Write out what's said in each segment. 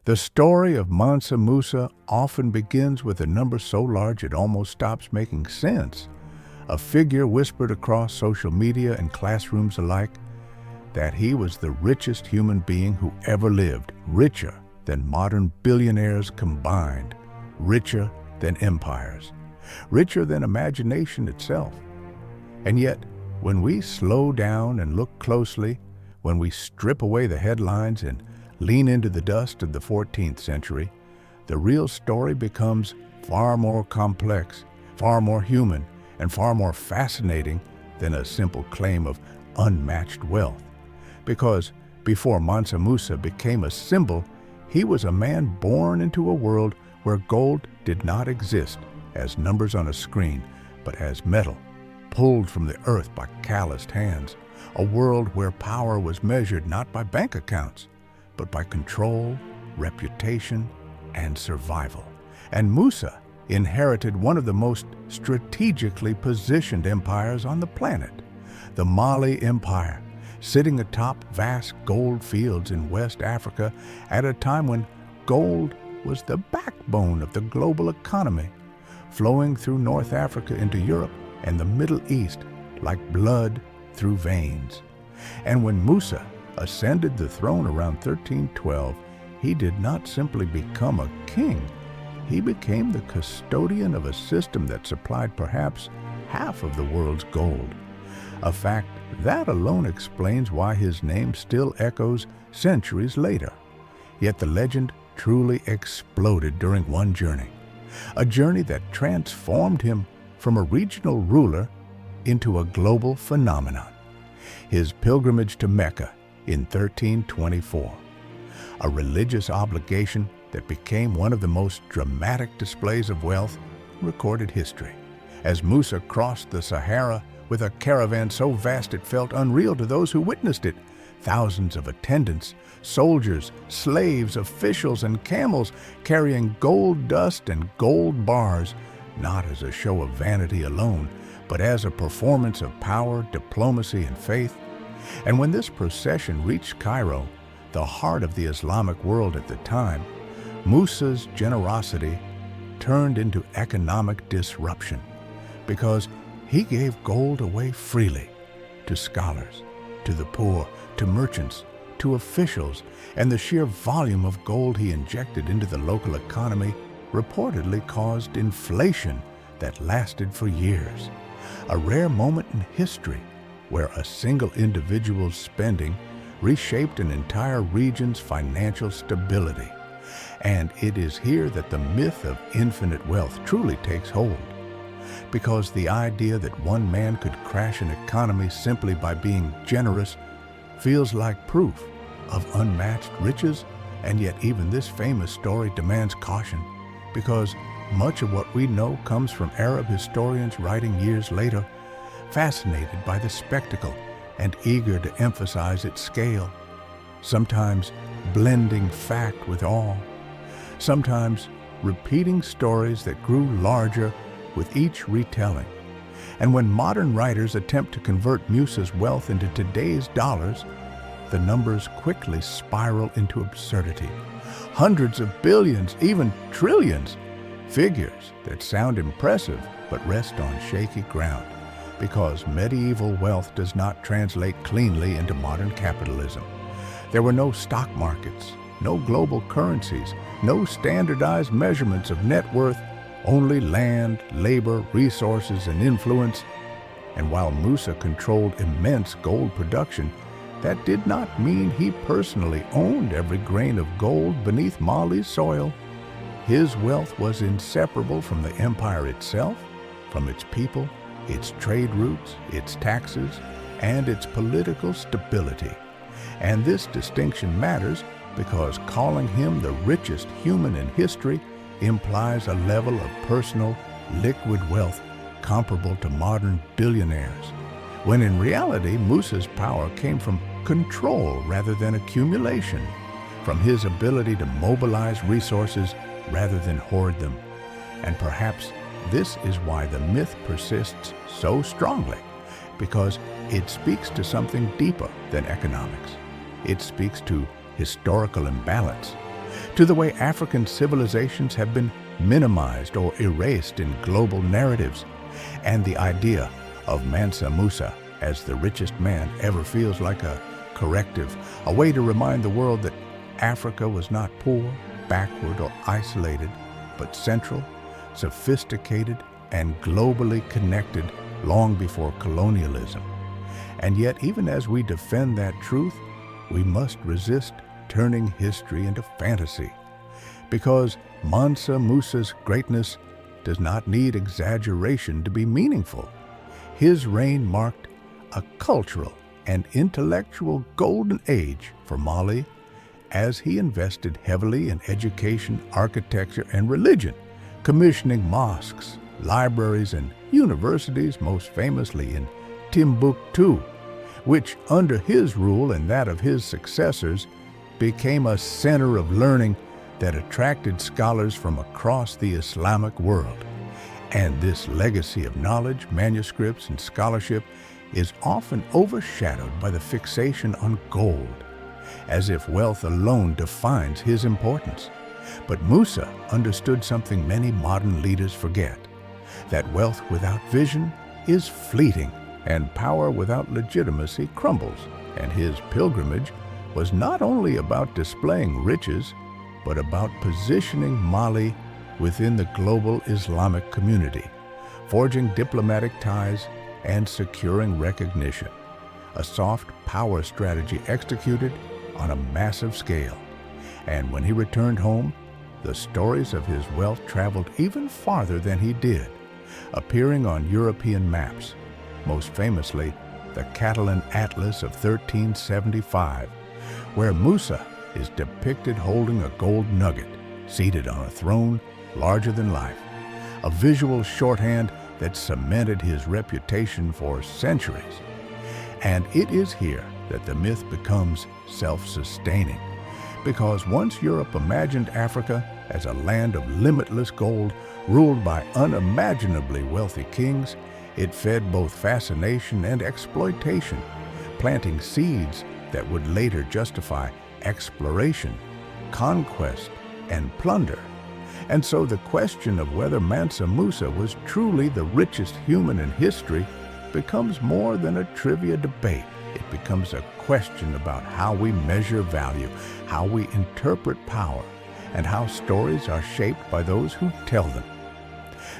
The story of Mansa Musa often begins with a number so large it almost stops making sense. A figure whispered across social media and classrooms alike that he was the richest human being who ever lived, richer than modern billionaires combined, richer than empires, richer than imagination itself. And yet, when we slow down and look closely, when we strip away the headlines and lean into the dust of the 14th century, the real story becomes far more complex, far more human, and far more fascinating than a simple claim of unmatched wealth. Because before Mansa Musa became a symbol, he was a man born into a world where gold did not exist as numbers on a screen, but as metal, pulled from the earth by calloused hands. A world where power was measured not by bank accounts, but by control, reputation, and survival. And Musa inherited one of the most strategically positioned empires on the planet, the Mali Empire, sitting atop vast gold fields in West Africa at a time when gold was the backbone of the global economy, flowing through North Africa into Europe and the Middle East like blood through veins. And when Musa ascended the throne around 1312, he did not simply become a king. He became the custodian of a system that supplied perhaps half of the world's gold. A fact that alone explains why his name still echoes centuries later. Yet the legend truly exploded during one journey, a journey that transformed him from a regional ruler into a global phenomenon. His pilgrimage to Mecca in 1324, a religious obligation that became one of the most dramatic displays of wealth in recorded history. As Musa crossed the Sahara with a caravan so vast it felt unreal to those who witnessed it, thousands of attendants, soldiers, slaves, officials, and camels carrying gold dust and gold bars, not as a show of vanity alone, but as a performance of power, diplomacy, and faith. And when this procession reached Cairo, the heart of the Islamic world at the time, Musa's generosity turned into economic disruption because he gave gold away freely to scholars, to the poor, to merchants, to officials, and the sheer volume of gold he injected into the local economy reportedly caused inflation that lasted for years. A rare moment in history where a single individual's spending reshaped an entire region's financial stability. And it is here that the myth of infinite wealth truly takes hold. Because the idea that one man could crash an economy simply by being generous feels like proof of unmatched riches, and yet even this famous story demands caution, because much of what we know comes from Arab historians writing years later, fascinated by the spectacle and eager to emphasize its scale, sometimes blending fact with awe, sometimes repeating stories that grew larger with each retelling. And when modern writers attempt to convert Musa's wealth into today's dollars, the numbers quickly spiral into absurdity. Hundreds of billions, even trillions, figures that sound impressive but rest on shaky ground, because medieval wealth does not translate cleanly into modern capitalism. There were no stock markets, no global currencies, no standardized measurements of net worth, only land, labor, resources, and influence. And while Musa controlled immense gold production, that did not mean he personally owned every grain of gold beneath Mali's soil. His wealth was inseparable from the empire itself, from its people, its trade routes, its taxes, and its political stability. And this distinction matters because calling him the richest human in history implies a level of personal, liquid wealth comparable to modern billionaires, when in reality Musa's power came from control rather than accumulation, from his ability to mobilize resources rather than hoard them. And perhaps this is why the myth persists so strongly, because it speaks to something deeper than economics. It speaks to historical imbalance, to the way African civilizations have been minimized or erased in global narratives, and the idea of Mansa Musa as the richest man ever feels like a corrective, a way to remind the world that Africa was not poor, backward, or isolated, but central, sophisticated, and globally connected long before colonialism. And yet, even as we defend that truth, we must resist turning history into fantasy, because Mansa Musa's greatness does not need exaggeration to be meaningful. His reign marked a cultural and intellectual golden age for Mali, as he invested heavily in education, architecture, and religion, commissioning mosques, libraries, and universities, most famously in Timbuktu, which under his rule and that of his successors became a center of learning that attracted scholars from across the Islamic world. And this legacy of knowledge, manuscripts, and scholarship is often overshadowed by the fixation on gold, as if wealth alone defines his importance. But Musa understood something many modern leaders forget, that wealth without vision is fleeting, and power without legitimacy crumbles. And his pilgrimage was not only about displaying riches, but about positioning Mali within the global Islamic community, forging diplomatic ties, and securing recognition, a soft power strategy executed on a massive scale. And when he returned home, the stories of his wealth traveled even farther than he did, appearing on European maps, most famously the Catalan Atlas of 1375, where Musa is depicted holding a gold nugget, seated on a throne larger than life, a visual shorthand that cemented his reputation for centuries. And it is here that the myth becomes self-sustaining, because once Europe imagined Africa as a land of limitless gold ruled by unimaginably wealthy kings, it fed both fascination and exploitation, planting seeds that would later justify exploration, conquest, and plunder. And so the question of whether Mansa Musa was truly the richest human in history becomes more than a trivia debate. It becomes a question about how we measure value, how we interpret power, and how stories are shaped by those who tell them.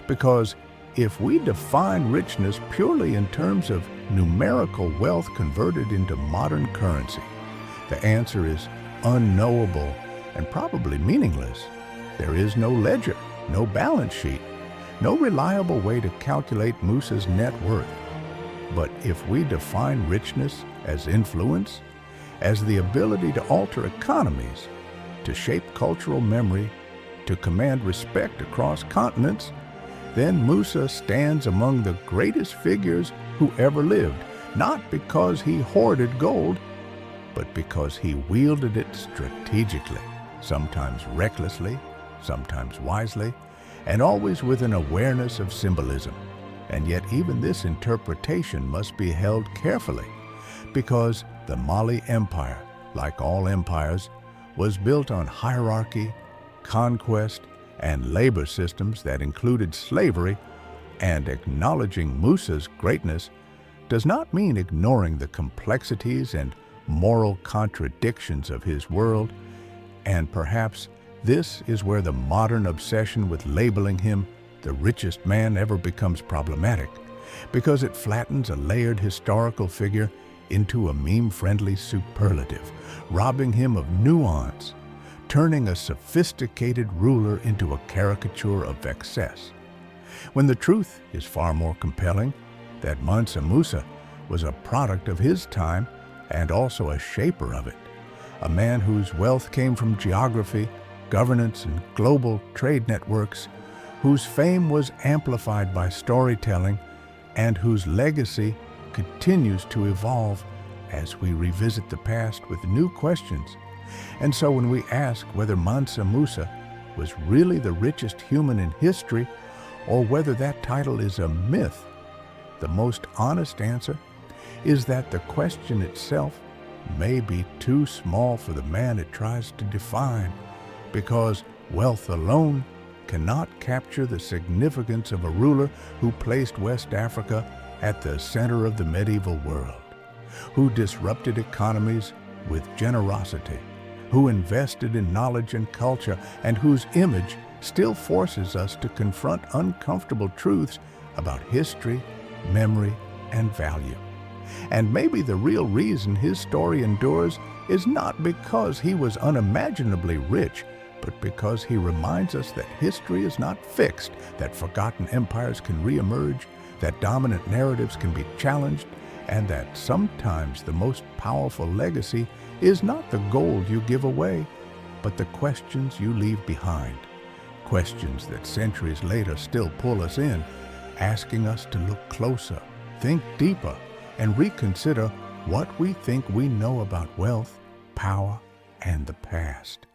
Because if we define richness purely in terms of numerical wealth converted into modern currency, the answer is unknowable and probably meaningless. There is no ledger, no balance sheet, no reliable way to calculate Musa's net worth. But if we define richness as influence, as the ability to alter economies, to shape cultural memory, to command respect across continents, then Musa stands among the greatest figures who ever lived, not because he hoarded gold, but because he wielded it strategically, sometimes recklessly, sometimes wisely, and always with an awareness of symbolism. And yet even this interpretation must be held carefully, because the Mali Empire, like all empires, was built on hierarchy, conquest, and labor systems that included slavery, and acknowledging Musa's greatness does not mean ignoring the complexities and moral contradictions of his world. And perhaps this is where the modern obsession with labeling him the richest man ever becomes problematic, because it flattens a layered historical figure into a meme-friendly superlative, robbing him of nuance, turning a sophisticated ruler into a caricature of excess, when the truth is far more compelling, that Mansa Musa was a product of his time and also a shaper of it, a man whose wealth came from geography, governance, and global trade networks, whose fame was amplified by storytelling, and whose legacy continues to evolve as we revisit the past with new questions. And so when we ask whether Mansa Musa was really the richest human in history, or whether that title is a myth, the most honest answer is that the question itself may be too small for the man it tries to define, because wealth alone cannot capture the significance of a ruler who placed West Africa at the center of the medieval world, who disrupted economies with generosity, who invested in knowledge and culture, and whose image still forces us to confront uncomfortable truths about history, memory, and value. And maybe the real reason his story endures is not because he was unimaginably rich, but because he reminds us that history is not fixed, that forgotten empires can reemerge, that dominant narratives can be challenged, and that sometimes the most powerful legacy is not the gold you give away, but the questions you leave behind. Questions that centuries later still pull us in, asking us to look closer, think deeper, and reconsider what we think we know about wealth, power, and the past.